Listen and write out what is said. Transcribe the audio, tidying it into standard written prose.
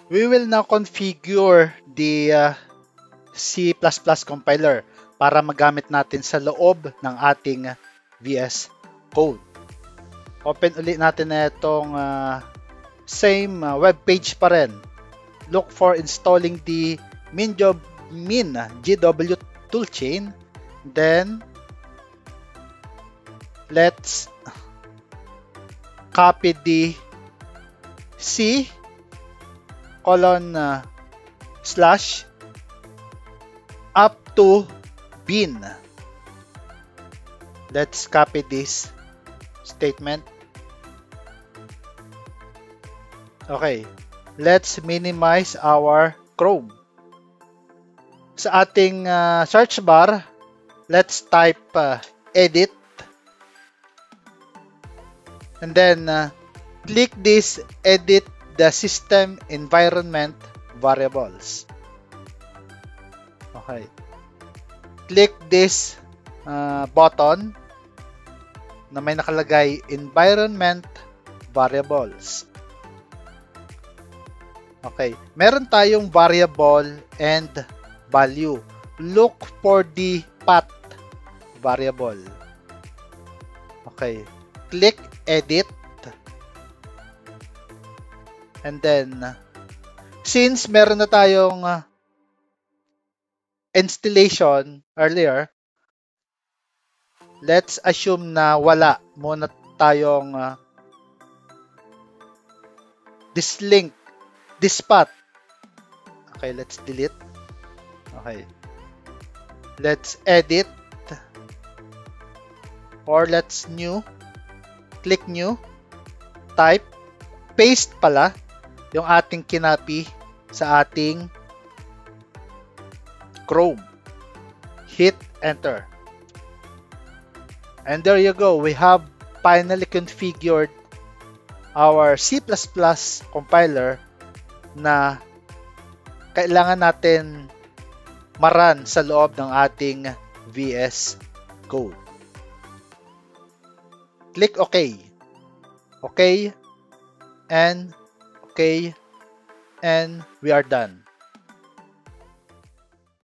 We will now configure the C++ compiler para magamit natin sa loob ng ating VS Code. Open ulit natin na itong same web page pa rin. Look for installing the min GW toolchain. Then, let's copy the C : slash up to bin. Let's copy this statement. Okay, let's minimize our Chrome. Sa ating search bar, let's type edit, and then click this edit the system environment variables. Okay. Click this button na may nakalagay environment variables. Okay. Meron tayong variable and value. Look for the path variable. Okay. Click edit. And then, since meron na tayong installation earlier, let's assume na wala muna tayong this link, this path. Okay, let's delete. Okay. Let's edit. Or let's new. Click new. Type. Paste pala yung ating kinapi sa ating Chrome. Hit enter. And there you go. We have finally configured our C++ compiler na kailangan natin ma-run sa loob ng ating VS Code. Click OK. OK. And OK. And we are done.